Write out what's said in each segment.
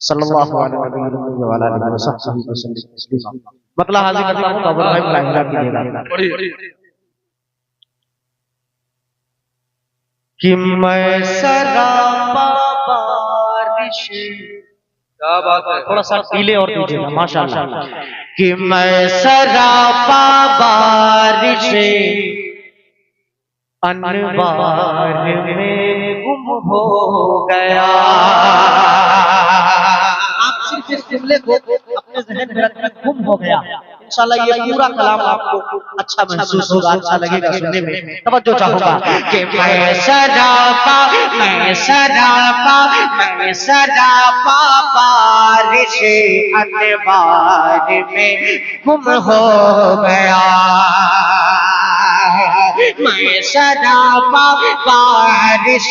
सल्लल्लाहु अलैहि वसल्लम। मकला हाजिर करता हूँ, बाबू भाई मुलाहिजा कीजिएगा कि मैं सरापा बारिश, क्या बात है, थोड़ा सा डीले और दीजिएगा माशाअल्लाह, कि मैं सरापा बारिश अनवार में गुम हो गया। आप सिर्फ इस जुमले को अपने ज़हन में रखना, गुम हो गया। इंशाल्लाह ये पूरा कलाम आपको अच्छा महसूस होगा, अच्छा लगेगा सुनने में। तवज्जो चाहूंगा कि मैं सरापा, मैं सरापा, मैं सरापा बारिश अनवार में गुम हो गया। मैं सरापा बारिश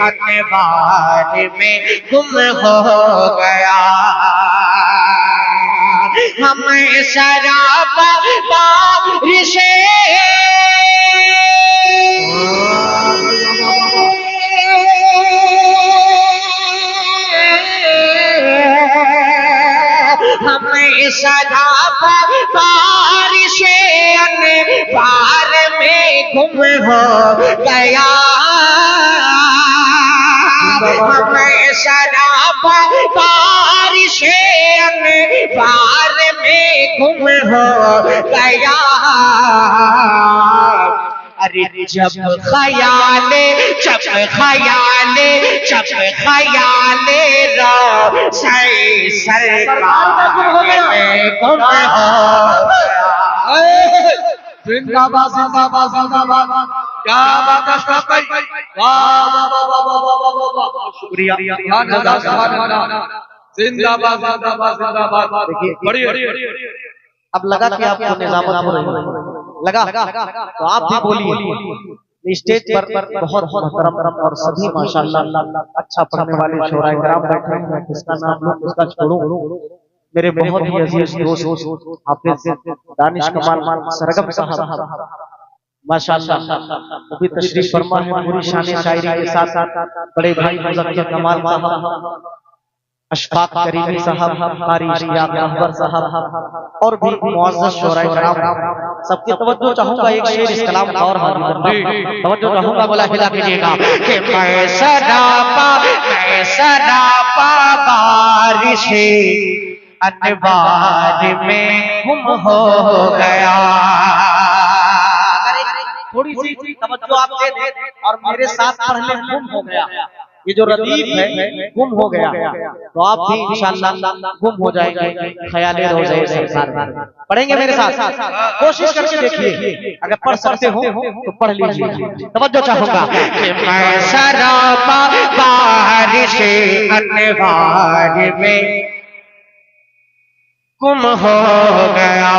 अनवार में गुम हो गया। हम सरापा बारिश सरापा बारिश अनवार में गुम हो गया। हमें सरापा बारिश अनवार में गुम हो गया। अरे जब ख़याले सरकार में गुम हो गया। जिंदाबाद जिंदाबाद जिंदाबाद, क्या बात है अशरफ भाई, वाह वाह वाह वाह वाह वाह वाह वाह, शुक्रिया, जिंदाबाद जिंदाबाद जिंदाबाद। बढ़िया, अब लगा कि आपको निजामत हो रही है, लगा तो आप भी बोलिए। स्टेज पर बहुत मोहतरम और सभी माशाअल्लाह अच्छा पढ़ने वाले शोरा इकराम बैठे हैं। मैं किसका नाम लूं, किसका छोड़ूं? मेरे बहुत ही अजीज दोस्त हाफिज दानिश कमाल सरगम साहब माशाअल्लाह वो भी तशरीफ फरमा है पूरी शान शायरी के साथ। बड़े भाई मुज़क्किर कमाल साहब, अशफाक करीमी साहब, कारी इश्तियाक अकबर साहब और भी मुअज़्ज़ज़ शोरा इकराम, सबकी तवज्जो चाहूंगा। एक शेर इस कलाम का और हाजिर करना, तवज्जो चाहूंगा, बोला हिला कीजिएगा कि मैं सरापा बारिश अनवार में गुम हो गया। थोड़ी सी तवज्जो आप दे दें और मेरे साथ पढ़ लें, गुम हो गया। ये जो रदीफ है गुम हो गया, तो आप भी इंशाअल्लाह गुम हो जाएंगे ख्याले रोज़े सरकार में। पढ़ेंगे मेरे साथ, कोशिश करके देखिए, अगर पढ़ सकते हो तो पढ़ लीजिए। तवज्जो चाहूंगा कि मैं सरापा बारिश अनवार में गुम हो गया।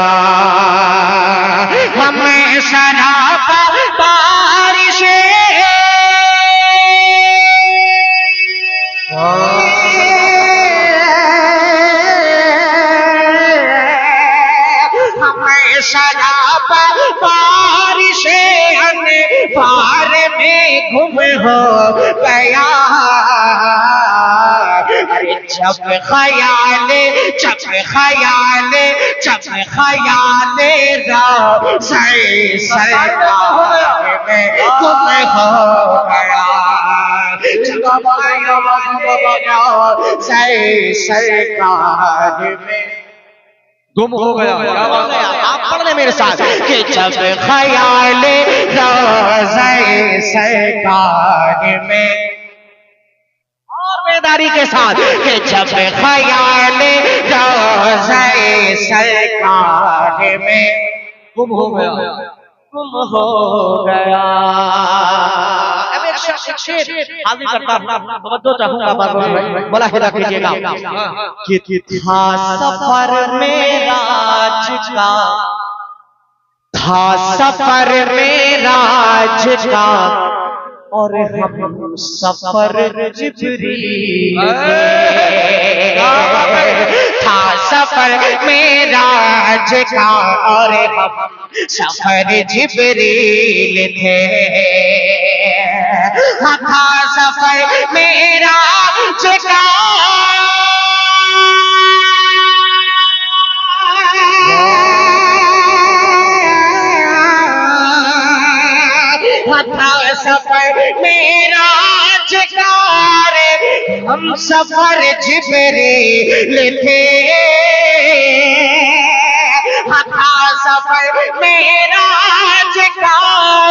हमें सरापा बारिश सरापा बारिश अनवार में गुम हो गया। अरे जब ख़याले सरकार में गुम हो गया। सरकार में गुम हो गया। आप पढ़ ले मेरे साथ कि जब ख़याले रोज़े सरकार में, और बेदारी के साथ कि जब ख़याले रोज़े सरकार में गुम हो गया, गुम हो गया। अब एक शेर हाजिर करता हूं, तवज्जो चाहूंगा बाबू भाई, बोला हिला कीजिएगा कि था सफर मेरा का, था सफर मेरा का और हम सफर जिब्रील था सफर मेराज का और हम सफर जिब्रील थे। था सफर मेराज का सफर जिब्रील थे, था सफर मेराज का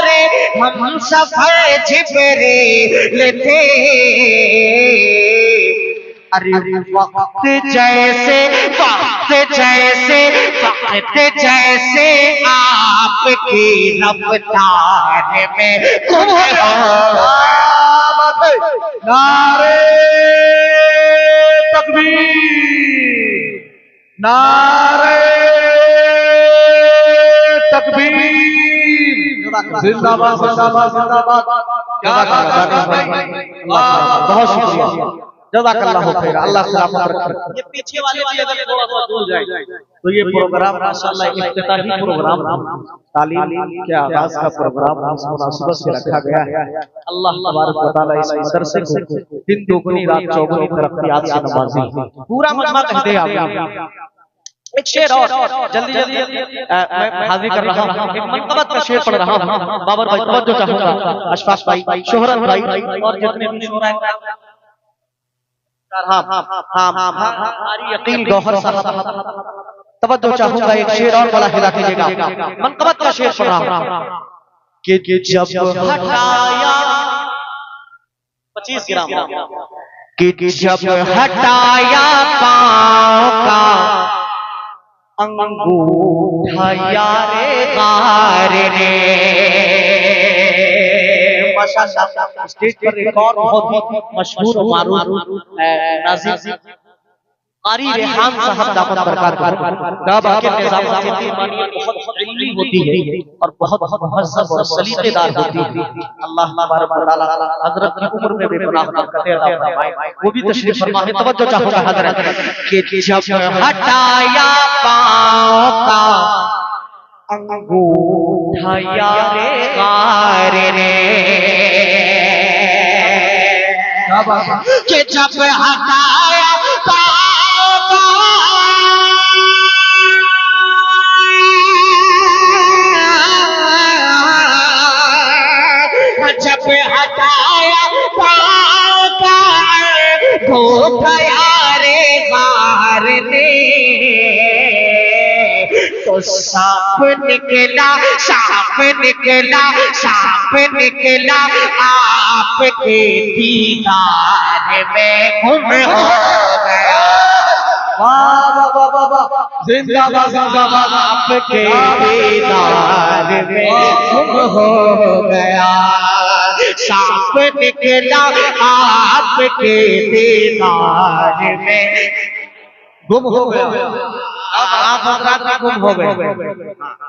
रे, हम सफर जिब्रील थे। अरे वक्त जैसे वक्त जैसे वक्त जैसे आपकी रफ्तार में तुम हो। नारे तकबीर, नारे तकबीर, जिंदाबाद जिंदाबाद जिंदाबाद। क्या बात है भाई, बहुत शुक्रिया, जज़ाकल्लाहु खैर, अल्लाह सलामत रखे। ये पीछे वाले भी अगर थोड़ा सा दूर जाए तो ये प्रोग्राम माशाअल्लाह इफ्तिताही प्रोग्राम, तालीम के आगाज का प्रोग्राम इस मुनासिबत से रखा गया है। अल्लाह तबारक व तआला इस मदरसे को दिन दोगुनी रात चौगुनी तरक्कियात से नवाजे। पूरा मजमा कहते हैं आप। एक शेर और जल्दी जल्दी मैं हाजिर कर रहा हूँ, एक मनक़बत का शेर पढ़ रहा हूँ। बाबर भाई तवज्जो चाहूंगा, अशफाक भाई, शोहरत भाई और जितने भी शोरा हैं, यकीन गौहर साहब, तवज्जो चाहूंगा, एक शेर और बड़ा हिला कीजिएगा। मनक़बत का शेर पढ़ रहा हूँ कि जब हटाया 25 ग्राम, कि जब हटाया पाँव का अंगूठा यारे गार ने, माशाअल्लाह स्टेज पर एक और बहुत ही मशहूर मारूफ नाज़िम कारी रेहान साहब दामद बरकत गाबा के निजाम की मानी बहुत इल्मी होती है और बहुत महज़्ज़ब और सलीक़ेदार होती है। अल्लाह तबारक व तआला हजरत की उम्र में बेपनाह बरकतें अता फरमाए। वो भी तशरीफ फरमा है, तवज्जो चाहूंगा हजरत कि जब हटाया पाँव का अंगूठा यारे गार रे, कि जब हटाया पाँव का जब हटाया पाँव का अंगूठा यारे गार ने, तो सांप निकला सांप निकला सांप निकला आपके दीदार में गुम हो गया। वाह वाह वाह वाह, जिंदाबाद जिंदाबाद। आपके दीदार में गुम हो गया, सांप निकला आपके दीदार में गुम हो गया। आप गुम हो गए,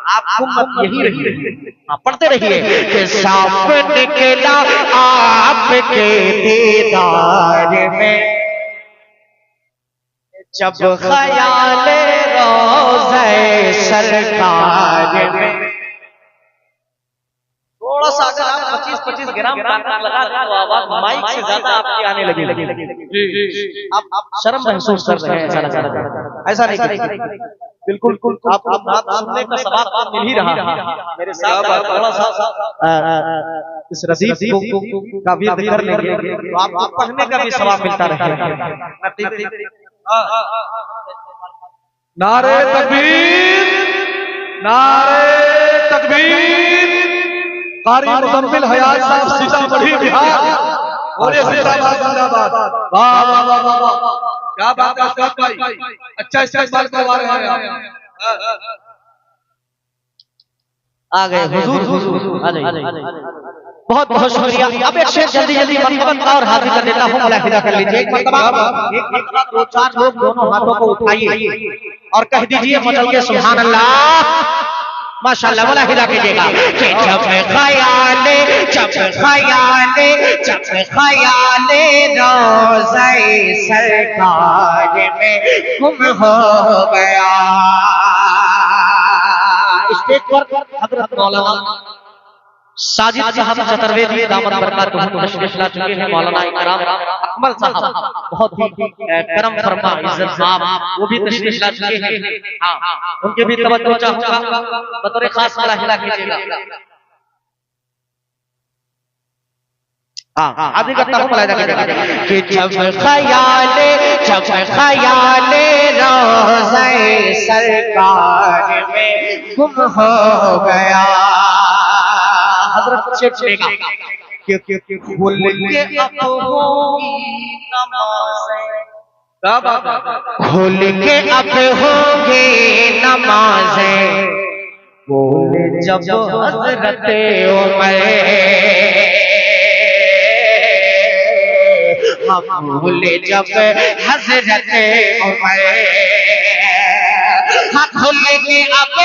आप गुम मत यही रहिए, पढ़ते रहिए कि सांप निकला आपके दीदार में, जब ख्याल रोज़े सरकार में। थोड़ा सा अगर आप 25-25 ग्राम ताकत लगा दें तो आवाज माइक से ज्यादा आपकी आने लगेगी। आप शर्म महसूस कर रहे हैं, ऐसा नहीं करें, बिल्कुल आप बात सुनने का सवाब तो मिल ही रहा है। मेरे साथ थोड़ा सा इस रदीफ का भी जिक्र लेंगे तो आपको पढ़ने का भी सवाब मिलता रहेगा। नारे तकबीर, नारे तकबीर। कारी मुज़म्मिल हयात साहब सीतामढ़ी बिहार, और ये जिंदाबाद जिंदाबाद। वाह वाह वाह वाह वाह, क्या बात है साहब भाई, अच्छा इस्तेमाल करवा रहे हैं। आ गए हुजूर, आ जाइए। बहुत बहुत शुक्रिया। अब एक शेर जल्दी जल्दी मनक़बत का और हाजिर कर देता हूँ, मुलाहिजा कर लीजिए। एक मरतबा दो चार लोग दोनों हाथों को उठाइए और कह दीजिए मचल के सुभान अल्लाह, माशाअल्लाह, मुलाहिजा कीजिएगा कि जब ख्याले रोज़े सरकार में गुम हो गया। स्टेज पर हज़रत मौलाना साजिद साहब चतुर्वेदी दामद बरकातहू तशरीफ ला चुके हैं। मौलाना इकराम अकमल साहब बहुत ही करम फरमा इज्जत साहब, वो भी तशरीफ ला चुके हैं। हाँ, उनके भी तवज्जो चाहूंगा, बतौर खास मुलाहिजा कीजिएगा। हाँ आदि करता हूँ मलाइदा कि जब ख्याले रोज़े सरकार में गुम हो गया। हजरत शेख का भूल के अब होगी नमाज़ें, भूल के अब होगी नमाज़ें, बोले जब हज़रत उमर हम भूले जब हज़रत उमर भूल के अब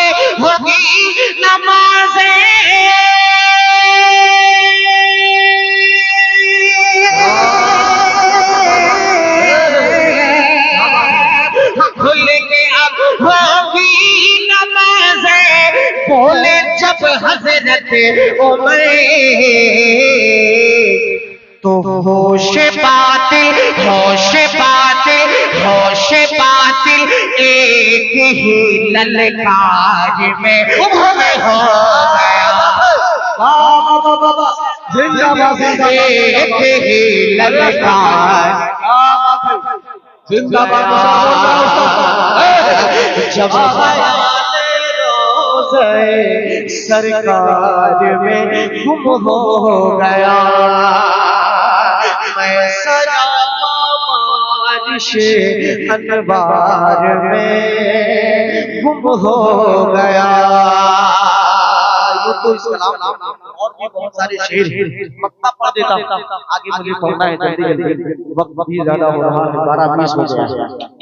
होगी नमाज़ें, भूल के अब होगी नमाज़ें, बोले जब हज़रत उमर तो होश बातिल एक ही ललकार में गुम हो गया। जिंदाबाद एक ही ललकार जिंदाबाद जब रोज़े सरकार में गुम हो गया, मैं सरापा बारिश अनवार में गुम हो गया। तो इस कलाम और भी बहुत सारे शेर मक्ता पढ़ देता हूँ, आगे मुझे पढ़ना है जल्दी, वक्त भी ज्यादा हो रहा है, 12-20 हो गया।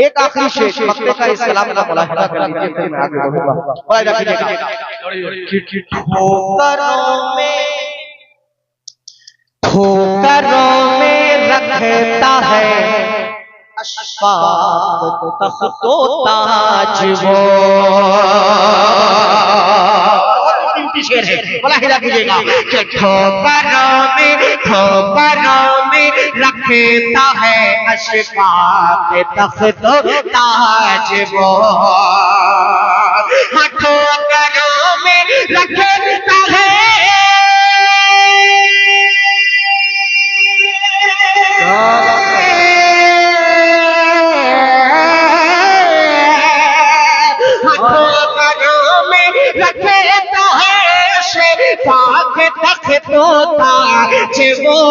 एक आखिरी शेर मक्ते का इस कलाम का मुलाहिजा कर लीजिए, फिर मैं आगे बढ़ूंगा। मुलाहिजा कीजिएगा। ठोकरों में रखता है अशफाक तख्तो ताज वो, शेर है मुलाहिजा कीजिएगा कि ठोकरों में रखता है अशफाक तख्तो ताज वो, ठोकरों में रखता है पाक तख्तो ताज वो,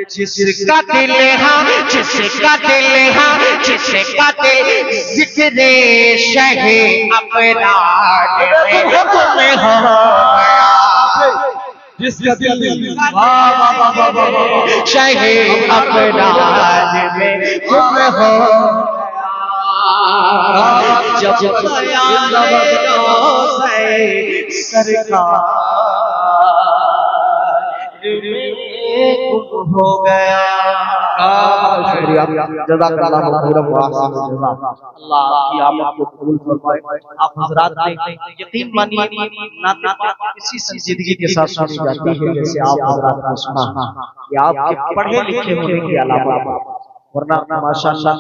जिसका दिल जिक्रे शहे अपराध में गुम हो गया, जिसका दिल शहे अपराध में गुम हो जब सरकार हो गया। शुक्रिया, जज़ाकल्लाह खैरन व अहसन जज़ा। अल्लाह आपकी आमद को कबूल फरमाए। आप हज़रात ने यकीन मानिए नाते पाक इसी संजीदगी के साथ सुनी जाती है जैसे आप हज़रात ने सुना कि आपके पढ़े लिखे होने के अलावा, वरना माशाअल्लाह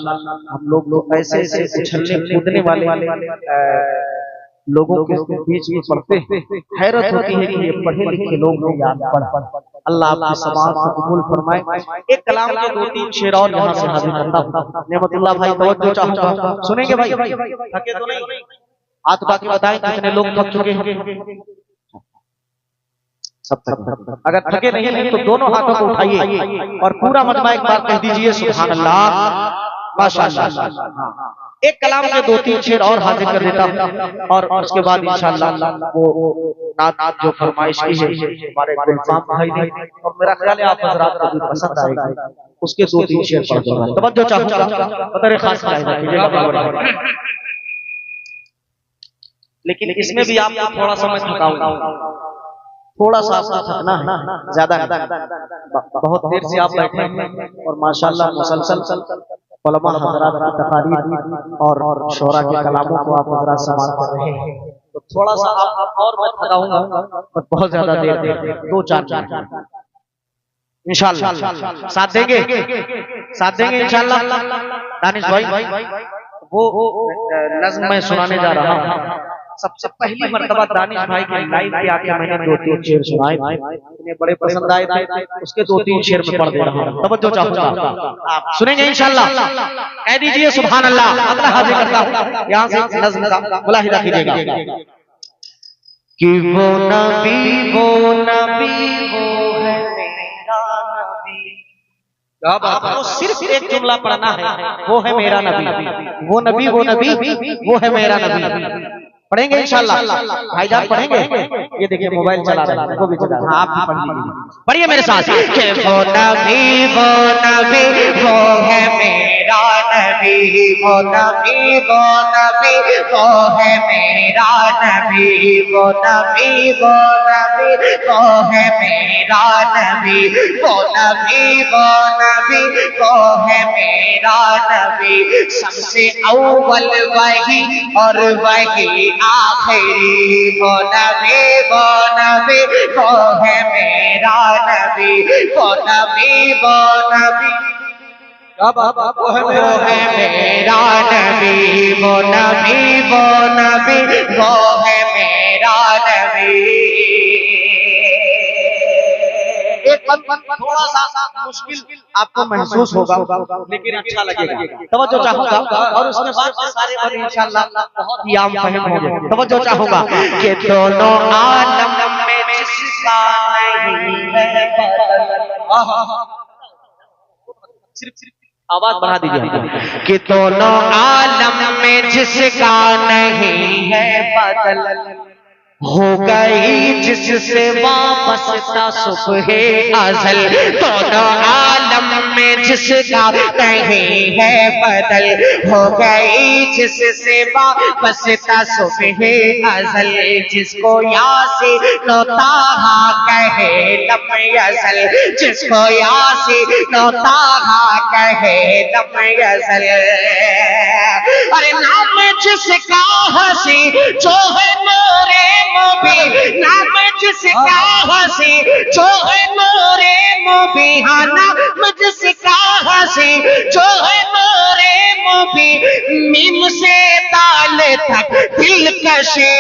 हम लोग ऐसे उछलने कूदने वाले लोगों के बीच में पढ़ते हैं, हैरत होती है कि ये पढ़े लिखे लोग याद पढ़। अल्लाह आपकी समाज को कबूल फरमाए। एक कलाम के 2-3 शेर और यहाँ से हाजिर करता हूँ। नेमतुल्लाह भाई तवज्जो चाहूंगा, सुनेंगे भाई? थके तो नहीं? हाथ उठा के बताएं कितने लोग थक चुके हैं? सब थक। अगर थके नहीं हैं तो दोनों हाथों को उठाइए और पूरा मजमा एक बार कह दीजिए सुभान अल्लाह, माशाअल्लाह। एक कलाम के 2-3 शेर और हाजिर कर देता हूँ और उसके बाद इंशाअल्लाह वो नात जो फरमाइश की है हमारे गुलफाम भाई ने, और मेरा ख्याल है आप हज़रात को भी पसंद आएगा, उसके 2-3 शेर पढ़ दूंगा। तवज्जो चाहूंगा, बतौर खास लेकिन इसमें भी आपको थोड़ा समय थकाऊंगा, थोड़ा सा आपको थकना है, ज्यादा बहुत देर से आप बैठे हैं और माशाअल्लाह मुसलसल उलमा हज़रात की तकारीर और शोरा के कलामों को आप हज़रात समाअत कर रहे हैं, तो थोड़ा सा आप और मैं थकाऊंगा, पर बहुत ज्यादा देर 2-4 इंशाअल्लाह साथ देंगे इंशाअल्लाह। दानिश भाई वो नज़्म मैं सुनाने जा रहा हूँ, सबसे पहली मर्तबा दानिश भाई के लाइव पे आके मैंने 2-3 शेर सुनाए, इन्हें बड़े पसंद आए थे, उसके 2-3 शेर में पढ़ दे रहा हूं, तवज्जो चाहूंगा, आप सुनेंगे इंशाअल्लाह। कह दीजिए सुभान अल्लाह। अगला हाजिर करता हूं, यहां से नज़्म का मुलाहिजा कीजिएगा कि वो नबी वो है मेरा नबी। क्या बात है। आपको सिर्फ एक जुमला पढ़ना है, वो है मेरा नबी, वो नबी वो है मेरा नबी। पढ़ेंगे इंशाल्लाह, भाईजान पढ़ेंगे। ये देखिए मोबाइल चला रहे हैं, वो भी चला रहे हैं, आप भी पढ़ लीजिए, पढ़िए मेरे साथ कि वो नबी वो है मेरा नबी, वो नबी वो है मेरा नबी, वो नबी वो है मेरा नबी, वो नबी वो है मेरा नबी। सबसे अव्वल वही और वही आखिरी, वो नबी वो है मेरा नबी, वो नबी क्या बात है। वो है मेरा नबी, वो नबी वो है मेरा नबी। एक थोड़ा सा मुश्किल आपको महसूस होगा, लेकिन अच्छा लगेगा, तवज्जो चाहूंगा। और उसके बाद सारे बने इंशाअल्लाह बहुत ही आम फहम होंगे। तवज्जो चाहूंगा कि दोनों आलम में जिसका नहीं है बदल, सिर्फ आवाज बढ़ा दीजिए कि दोनों आलम में जिसका नहीं है बदल, हो गई जिससे वापसता सुबह अज़ल। दोनों आलम में जिसका नहीं है बदल, हो गई जिससे वापसता सुबह अज़ल। जिसको यासी नौताहा कहे लम अज़ल, जिसको यासी नौताहा कहे लम अज़ल। अरे नाम जिसका हंसी जो है नूरे मुबी, नाम जिसका हंसी जो है नूरे मुबी, हाँ नाम जिसका हंसी जो है नूरे मुबी। मीम से दाल तक दिलकशी,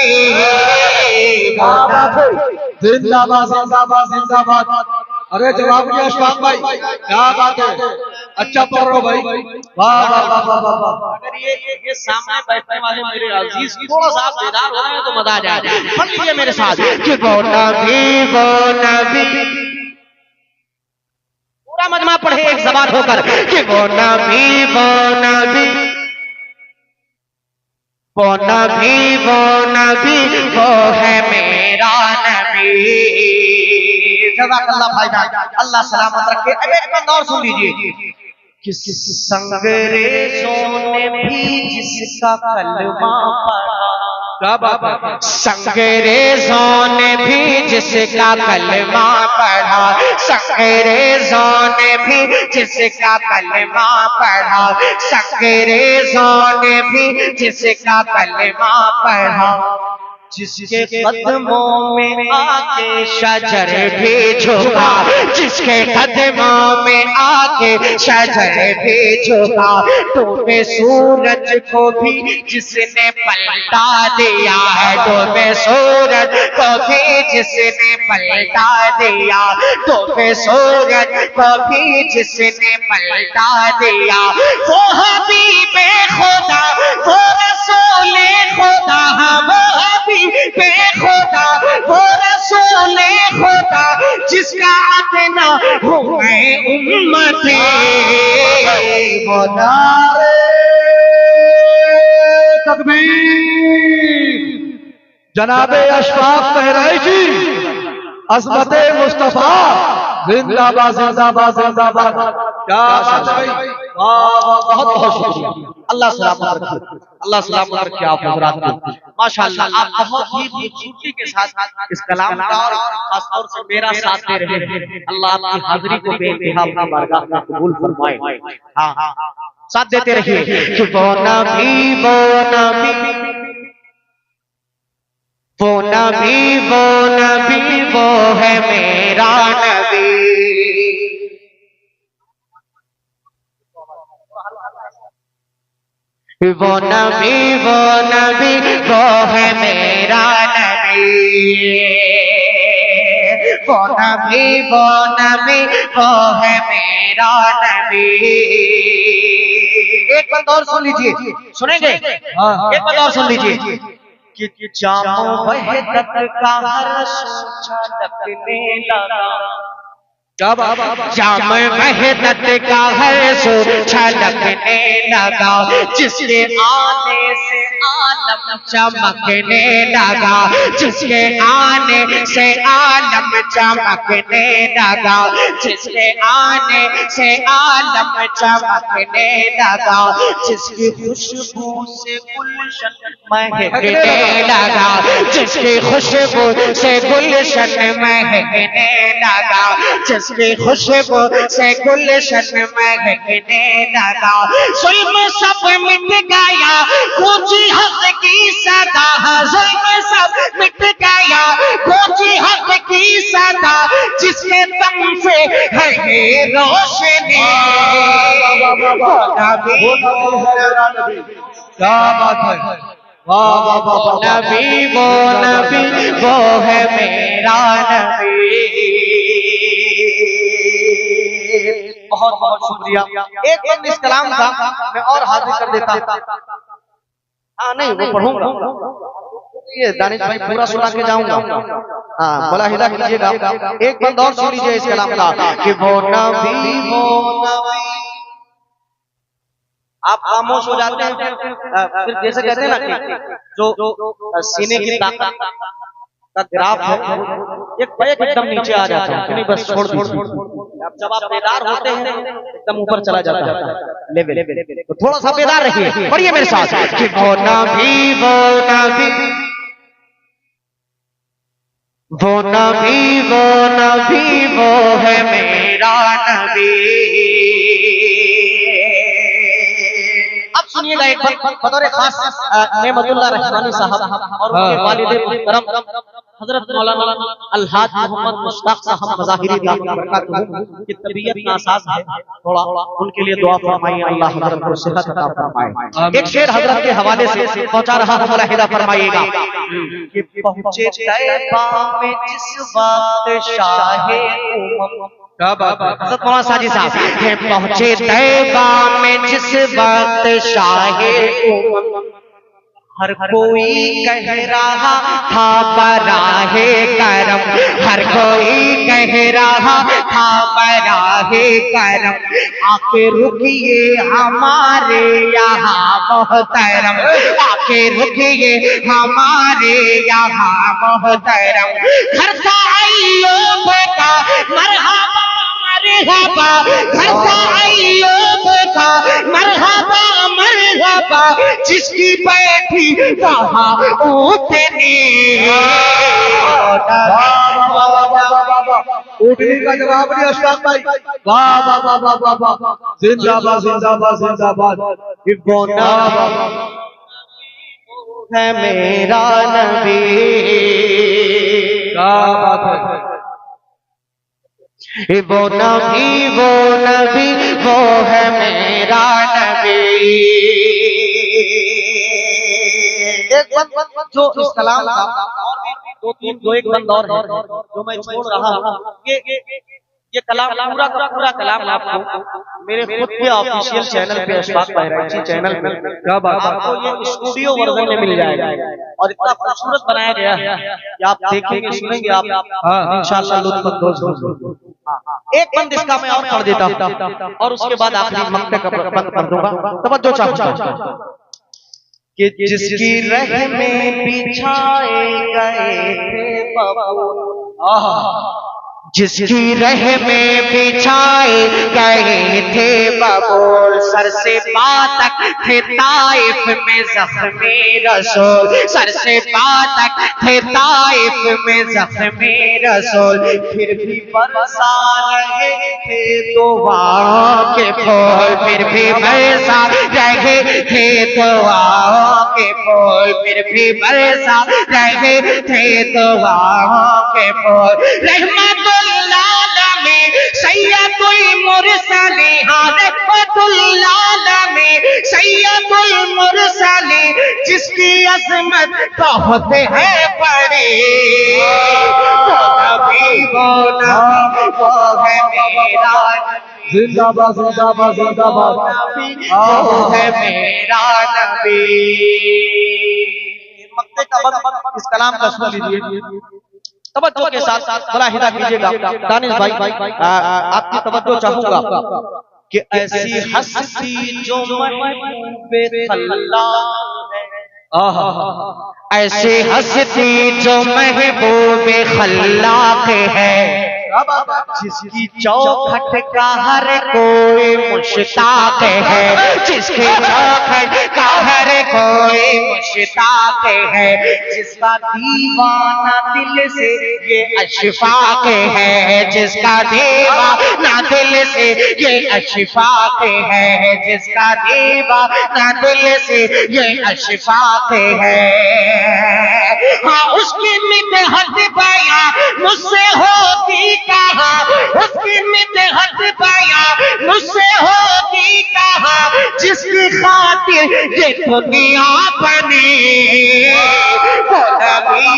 जिंदाबाद जिंदाबाद जिंदाबाद। अरे जवाब दिया अशफाक भाई, क्या बात है, अच्छा पढ़ रहे हो भाई, वाह वाह वाह वाह वाह। अगर ये सामने बैठने वाले मेरे अजीज थोड़ा सा बेदार हो रहे हैं तो मजा आ जाए। पढ़ लीजिए मेरे साथ कि वो नबी, पूरा मजमा पढ़े एक ज़बान होकर कि वो नबी वो है मेरा नबी। जज़ाकल्लाह भाईजान, अल्लाह सलामत रखे। अब एक बार और सुन लीजिए कि संगरेज़ों ने भी जिसका कलमा पढ़ा, क्या बात है। संगरेज़ों ने भी जिसका कलमा पढ़ा, संगरेज़ों ने भी जिसका कलमा पढ़ा, संगरेज़ों ने भी जिसका कलमा पढ़ा। जिसके कदमों में आके शजर भी झुका, जिसके कदमों में आके शजर भी झुका। डूबे सूरज को भी जिसने पलटा दिया है, डूबे सूरज को भी जिसने पलटा दिया, डूबे सूरज को भी जिसने पलटा दिया। वो हबीबे खुदा, वो रसूले खुदा, वो हबीबे खुदा, वो रसूले खुदा, जिसका अदना हो मैं उम्मती। वो नारे तकबीर, जनाबे अशफाक बहराइची, अज़मते मुस्तफा, जिंदाबाद जिंदाबाद जिंदाबाद। क्या बात है भाई, वाह वाह, बहुत बहुत शुक्रिया। अल्लाह सलामत रखे, अल्लाह सलामत रखे आप हज़रात को। माशाअल्लाह आप बहुत ही खूबसूरती के साथ इस कलाम का और खासतौर से मेरा साथ दे रहे हैं। अल्लाह आपकी हाजिरी को बेइंतहा अपनी बारगाह में कबूल फरमाए। हाँ, साथ देते रहिए कि वो नबी वो है मेरा नबी। वो नबी वो है मेरा नबी, वो नबी वो है मेरा नबी। एक बात और सुन लीजिए, सुनेंगे? एक बात और सुन लीजिए कि जामो वहदत का हर छलकने लगा। जाम वहदत का हर सो छलकने लगा, जिसके आने से आलम चमकने लगा, जिसके आने से आलम चमकने लगा, जिसके आने से आलम चमकने लगा, जिसकी खुशबू से गुलशन महकने लगा, जिसकी खुशबू से गुलशन महकने लगा, जिसकी खुशबू से गुलशन महकने लगा। जुल्म सब मिट गया, गूंजी हक की सदा, जुल्म सब मिट गया, गूंजी हक की सदा, जिसके दम से है ये रोशनी। क्या बात है, वाह वाह वाह, नबी वो है मेरा नबी। बहुत बहुत शुक्रिया। एक बंद इस कलाम का मैं और हाजिर कर देता। हाँ नहीं वो पढ़ूंगा, ये दानिश भाई पूरा सुना के जाऊंगा। हाँ बोला हिदा कीजिएगा। एक बंद और सुन लीजिए इस कलाम का कि वो नबी आप खामोश हो जाते हैं फिर जैसे कहते हैं ना कि जो सीने की ताकत का ग्राफ है एक एकदम नीचे आ जाता है, नहीं बस छोड़ दीजिए। जब आप बेदार होते हैं एकदम ऊपर चला जाता है लेवल, तो थोड़ा सा बेदार रहिए। पढ़िए मेरे साथ कि वो नबी वो है मेरा नबी। अब सुनिएगा एक बार बतौर खास नेमतुल्लाह रहमानी साहब और उनके वालिद मुहतरम हजरत मौलाना अलहाज मोहम्मद मुश्ताक साहब मज़ाहिरी दामत बरकातहू की तबीयत नासाज है, थोड़ा उनके लिए दुआ फरमाइए, अल्लाह हजरत को सेहत अता फरमाए। एक शेर हजरत के हवाले से पहुंचा रहा हूं, मुलाहिदा फरमाइएगा कि पहुंचे तैबा में जिस वक्त शाहे उम्म, क्या बात है, हजरत मौलाना साजी साहब पहुंचे तैबा में जिस वक्त शाहे उम्म, हर कोई कह रहा था बराहे करम, हर कोई कह रहा था बराहे करम, आके रुकिए हमारे यहाँ मोहतरम, आके रुकिए हमारे यहाँ मोहतरम। घर का अय्यूब का मरहबा मरहबा, घर का अय्यूब का मरहबा मरहबा, जिसकी बैठी वहाँ ऊँटनी। ऊँटनी का जवाब नहीं अशफाक भाई, वाह वाह वाह वाह वाह वाह, जिंदाबाद जिंदाबाद जिंदाबाद। वो नबी है मेरा नबी। क्या बात है, वो नबी वो है मेरा नबी। एक बंद जो इस कलाम का और भी दो एक बंद और है जो मैं छोड़ रहा हूँ। ये कलाम पूरा कलाम आपको मेरे खुद के ऑफिशियल चैनल पे अशफाक बहराइची चैनल पे क्या बात है, आपको ये स्टूडियो वर्जन में मिल जाएगा और इतना खूबसूरत बनाया गया है कि आप देखेंगे सुनेंगे आप इंशाअल्लाह लुत्फअंदोज होंगे। एक बंद इसका मैं और पढ़ देता हूँ और उसके बाद आखिरी मक्ते का बंद कर दूंगा। तवज्जो चाहूंगा कि जिसकी रह में बिछाए गए थे बबूल, जिसकी रह में बिछाए गए थे बबूल, सर से पाँ तक थे ताइफ में ज़ख्मे रसूल, सर से पाँ तक थे ताइफ में ज़ख्मे रसूल, फिर भी बरसा रहे थे दुआओं के फूल, फिर भी बरसा रहे थे दुआओं के फूल, फिर भी बरसा रहे थे दुआओं के फूल। रहमतुल आलमीन सैयदुल मुरसलीन, रहमतुल आलमीन सैयदुल अजमत बहुत है बड़ी, वो नबी वो है मेरा जिंदाबाद जिंदाबाद जिंदाबाद नबी, वो है मेरा नबी। मक्ते का वक्त इस कलाम का सुन लीजिए तवज्जो के साथ, मुलाहिदा कीजिएगा। दानिश भाई आपकी तवज्जो चाहूंगा कि ऐसी हस्ती जो महबूबे खल्लाक है, ऐसी हस्ती जो महबूबे खल्लाक है, जिसकी चौखट का हर कोई मुश्ताक है, जिसकी चौखट का हर कोई मुश्ताक है, जिसका दीवाना दिल से ये अशफाक है, जिसका दीवाना दिल से ये अशफाक है, जिसका दीवाना दिल से ये अशफाक है। हाँ उसकी मिदहत बयां मुझसे होती कहा, उसकी मिदहत बयां मुझसे होती कहा, जिसकी खातिर ये दुनिया बनी, वो नबी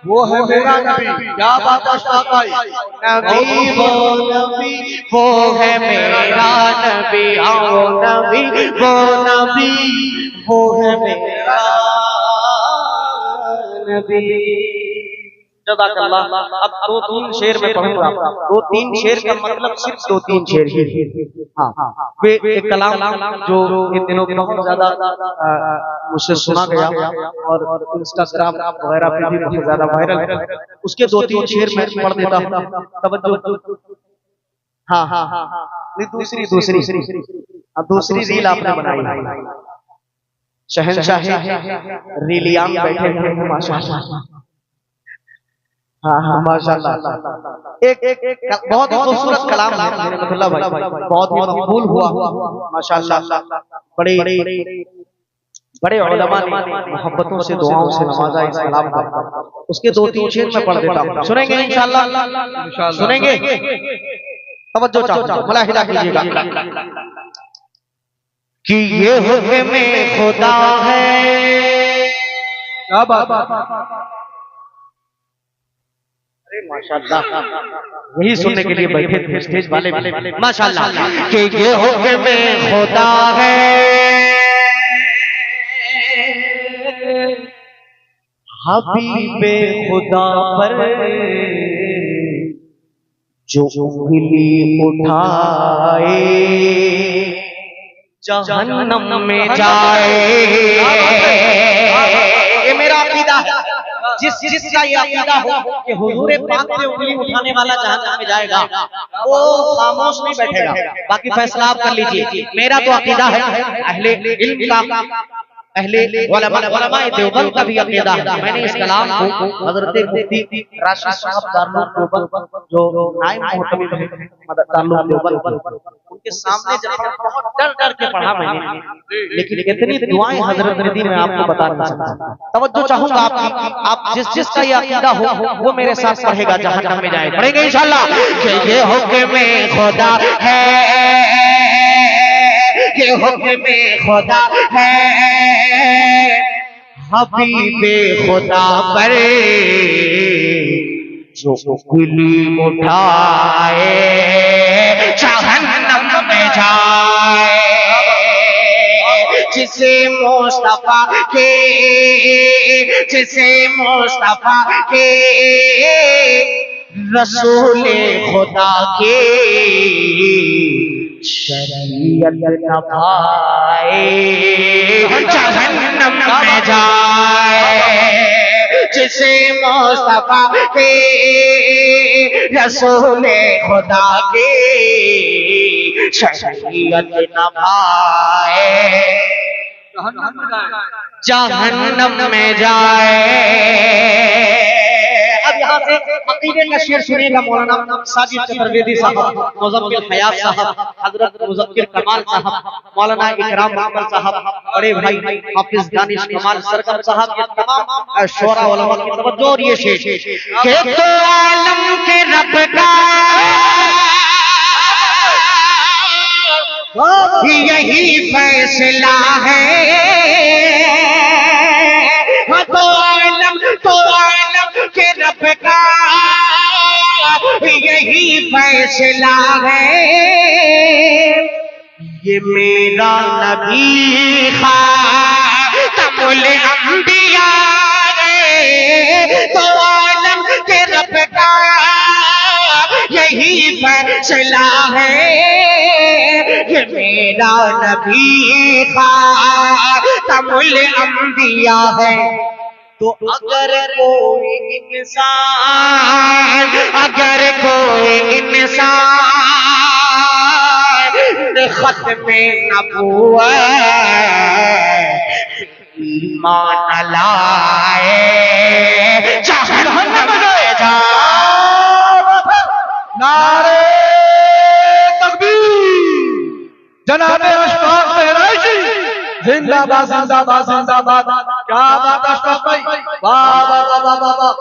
वो है मेरा नबी। क्या बात है शाह भाई, नबी वो नबी वो है मेरा नबी, वो नबी वो नबी वो है मेरा नबी। जज़ाकल्लाह। अब 2-3 शेर में पढ़ूंगा, 2-3 शेर का मतलब सिर्फ 2-3 शेर ही। हाँ, वे एक कलाम जो इन दिनों बहुत ज्यादा मुझसे सुना गया और इंस्टाग्राम वगैरह पे भी बहुत ज्यादा वायरल है, उसके 2-3 शेर मैं पढ़ देता हूँ। तवज्जो। हाँ, दूसरी रील आपने बनाई, शहंशाह रीलियां बैठे हैं माशाअल्लाह। हाँ माशाअल्लाह। एक बहुत ही खूबसूरत कलाम है मेरे मतलब भाई, बहुत ही मकबूल हुआ माशाअल्लाह। बड़े उलमा ने मोहब्बतों से दुआओं से नवाजा इस कलाम का। उसके 2-3 शेर मैं पढ़ देता हूँ, सुनेंगे इंशाअल्लाह? सुनेंगे? तवज्जो चाहो, मुलाहिदा कीजिएगा कि ये हुक्म खुदा है। क्या बात, माशाअल्लाह, यही सुनने के लिए बैठे थे स्टेज वाले माशाअल्लाह। कि ये हुक्म खुदा है, हबीबे खुदा पर जो उंगली उठाए जहन्नम में जाए। ये मेरा अकीदा है। जिसका ये अकीदा हो कि हुजूर पाक पे उंगली उठाने वाला जहन्नम में जाएगा, वो खामोश नहीं बैठेगा। बाकी फैसला आप कर लीजिए। मेरा तो अकीदा है, अहले इल्म का, अहले उलमाए देवबंद का भी अकीदा है। मैंने इस कलाम को हजरत मुफ्ती राशिद साहब दारुल देवबंद जो नाइब मोहतमिम हैं दारुल देवबंद, उनके सामने जाकर बहुत डर के पढ़ा मैंने, लेकिन इतनी दुआएं हजरत ने दी मैं आपको बता नहीं सकता। तवज्जो चाहूंगा आपकी, आप जिसका ये अकीदा हो वो मेरे साथ पढ़ेगा, जहन्नम में जाएगा। पढ़ेंगे इंशाअल्लाह। कि ये हुक्म खुदा है, ये हुक्म खुदा है, हबीबे खुदा पर जो उंगली उठाए जहन्नम में जाए। जिसे मुस्तफा के रसूले खुदा के शरीयत नभाए जहन्नम में जाए। जिसे मुस्तफा के रसूले खुदा के शरीयत नभाए जहन्नम में जाए। अब यहाँ से अकीदे का शेर सुनेगा मौलाना साजिद चतुर्वेदी साहब, मुज़म्मिल हयात साहब, हजरत मुज़क्किर कमाल साहब, मौलाना इकराम महमद साहब, बड़े भाई हाफिज दानिश कमाल सरकम साहब, ये तमाम शोरा उलमा की तवज्जो। और ये शेर के तो आलम के रब का यही फैसला है फैसला है, ये मेरा नबी खातमुल अंबिया है, तो आलम के रब का यही फैसला है, ये मेरा नबी खातमुल अंबिया है। तो अगर कोई इंसान खत्मे नबुव्वत ईमान न लाए, जहन्नम में जा। नारे तकबीर, जनाबे अशफाक बहराइशी जिंदाबाद जिंदाबाद जिंदाबाद। क्या बात अशफाक भाई, वाह वाह वाह वाह वाह।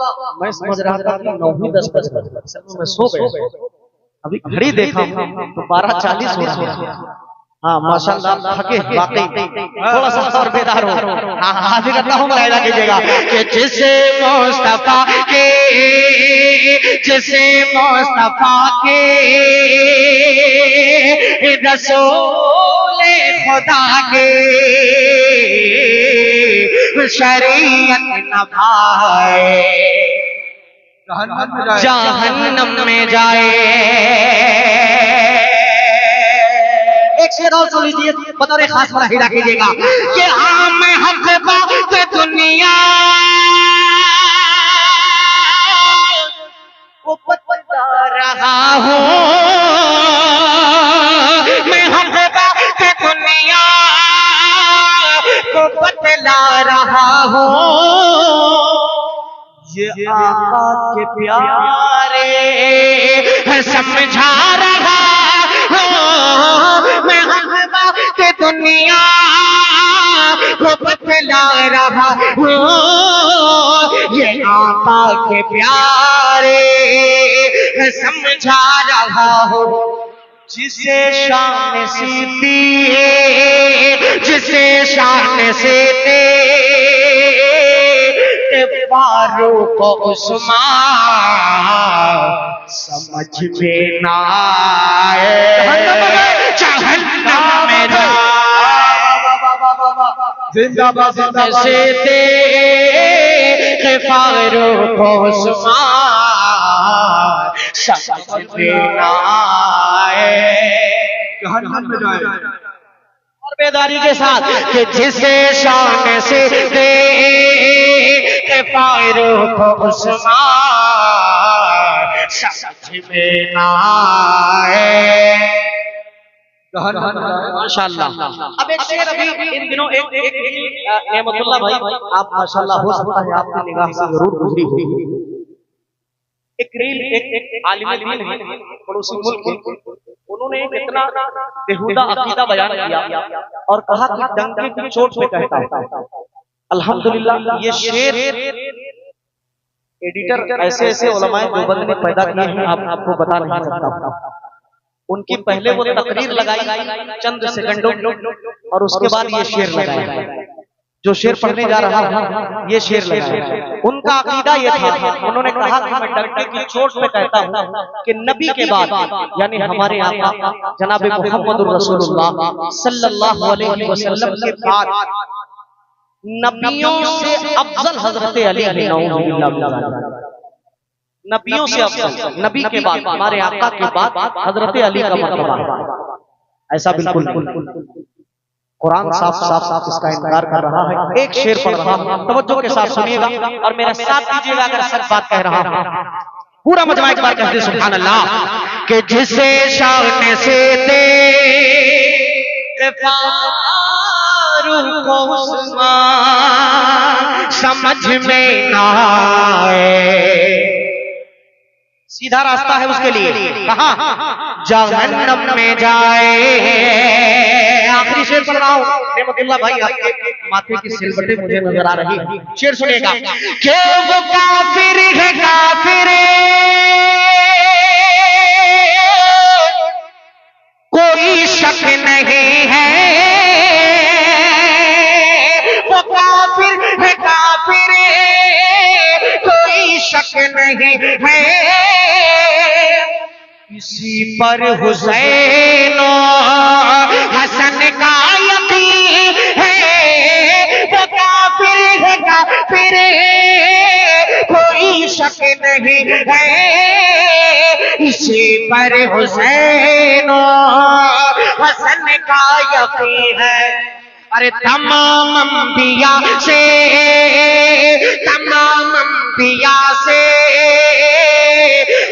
मैं समझ रहा था कि 9:10 बज गए, मैं सो गया। अभी घड़ी देखा तो 12:40 हो रहा है। हाँ माशाल्लाह, थके वाकई, थोड़ा सा और बेदार हो। हाँ हाजिर करता हूँ, मुलाहिजा कीजिएगा कि जिसे मुस्तफा के रसूल खुदा के शरीयत निभाए, जहन्नम में जाए। एक शेर और सुन लीजिए, बतौर खास मुलाहिजा कीजिएगा कि आम हक बात दुनिया को बता रहा हूँ, मैं हक बात दुनिया को बतला रहा हूँ, ये आका के प्यारे समझा रहा हूँ, मैं हक बात दुनिया को बतला रहा हूँ, ये आका के प्यारे समझा रहा हूँ। जिसे शान सीती फारूक उस्मान समझ में ना आए, जहन्नम में जिंदाबाद जिंदाबाद। से देख फारूक उस्मान समझ में ना आए, जहन्नम में जाए। और बेदारी के साथ कि जिसे शान से देख फारूक उस्मान समझ में ना आए, माशाल्लाह। अब एक शेर, अभी इन दिनों एक नेमतुल्लाह भाई, आप माशाल्लाह, हो सकता है आपकी निगाह से जरूर गुजरी होगी। एक रील एक आलिम दीन है पड़ोसी मुल्क के, उन्होंने एक इतना बेहुदा अकीदा बयान किया और कहा कि डंके की चोट पे कहता है। अल्हम्दुलिल्लाह, ये शेर एडिटर ऐसे ऐसे उलमाए देवबंद ने पैदा किए हैं, आपको बता नहीं सकता। उनकी पहले वो तकरीर लगाई चंद सेकंडों, और उसके बाद ये शेर लगाया। जो शेर पढ़ने जा रहा था ये शेर लगाया। उनका अकीदा ये था, उन्होंने कहा कि मैं डंके की चोट पे कहता हूँ कि नबी के बाद, यानी हमारे आका जनाब मुहम्मदुर रसूलुल्लाह सल्लल्लाहु अलैहि वसल्लम के बाद नबियों से अफजल हजरत अली है। नबियों से अफजल, नबी के बाद, हमारे आका के बाद हजरत अली का मर्तबा है। ऐसा बिल्कुल कुरान साफ साफ इसका इनकार कर रहा है। एक शेर पढ़ रहा हूं, तवज्जो के साथ सुनिएगा और मेरा साथ दीजिएगा अगर सच बात कह रहा हूं। पूरा मजमा एक बार कहते सुभान अल्लाह। कि जिसे शान से देख फारूक उस्मान समझ में ना आए, सीधा रास्ता है उसके लिए, कहां? जहन्नम में जाए। आखिरी शेर पढ़ रहा हूं। नेमतुल्लाह भाई, आपके माथे की सिलवटें मुझे नजर आ रही है। शेर सुनेगा। कि वो काफिर है, काफिर कोई शक नहीं है, वो काफिर है, काफिर कोई शक नहीं है, इसी पर हुसैन हसन का यकीन है, वो काफिर है काफिर कोई शक नहीं है। इसी पर हुसैन हसन का यकीन है। अरे तमाम अंबिया से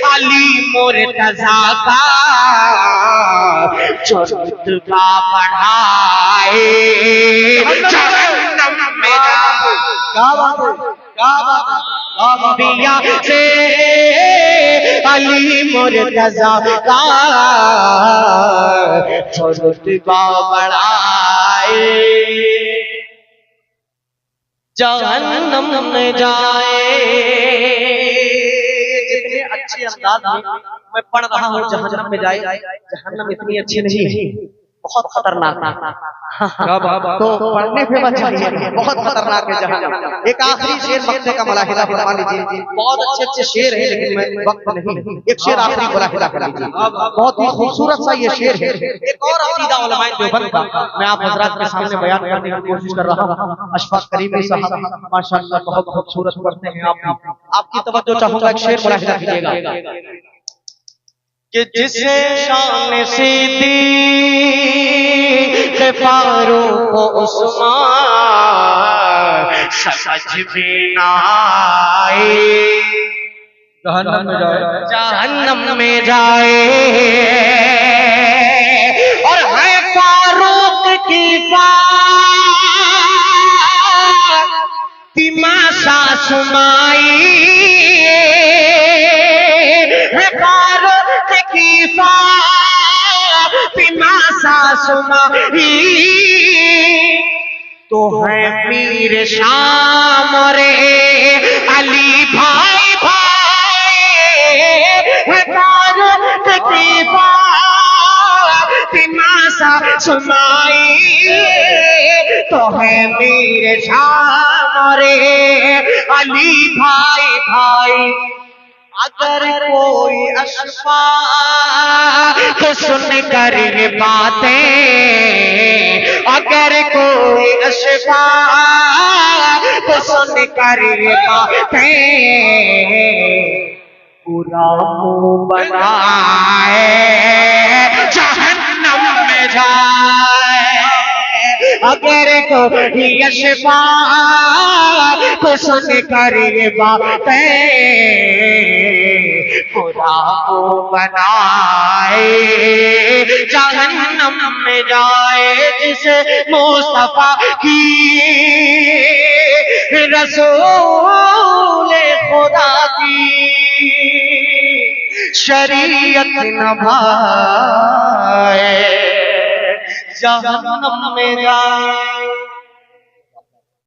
अली मुर्तजा का जो रुतबा बढ़ाए जहन्नम में जाए। क्या बात है, क्या बात है, क्या बात है। अंबिया से अली मुर्तजा का जो रुतबा बढ़ाए जहन्नम में जाए। जितने अच्छे अंदाज में मैं पढ़ रहा हूँ जहन्नम में जाए, जहन्नम इतनी अच्छी नहीं है, बहुत खतरनाक है। तो पढ़ने पे मत जाइए, बहुत खतरनाक है जहन्नम। एक आखिरी शेर मक्ते का मुलाहिदा फरमा लीजिए। बहुत अच्छे अच्छे शेर है लेकिन मैं वक्त नहीं, एक शेर आखिरी मुलाहिदा कर लीजिए। बहुत ही खूबसूरत सा ये शेर है। एक और अकीदा उलमाए देवबंद का मैं आप हजरात के सामने बयान करने की कोशिश कर रहा हूँ। अशफाक करीमी साहब माशाअल्लाह बहुत खूबसूरत पढ़ते हैं। आपकी तवज्जो चाहूंगा, एक शेर मुलाहिदा कीजिएगा कि जिसे शान सिद्दीक़ फारूक उस्मान समझ में ना आए, जहन्नम में जाए, जहन्नम में जाए। और है फारूक की फातिमा सासुमाई, है फारूक की फातिमा सासुमाई, तो है मीर शाम रे अली भाई भाई, है फारूक की फातिमा सासुमाई, तो है मीर शाम रे अली भाई भाई। अगर कोई अशफाक सुन कर ये बातें, अगर कोई अशफाक सुन कर ये बातें, पूरा मुंह बनाए जहन्नम में जाए। अगर कोई अशफाक सुन कर ये बातें, खुदा को बनाए जहन्नम में जाए। जिसे मुस्तफा की रसूल खुदा की शरीयत नभाए, जहन्नम में जाए।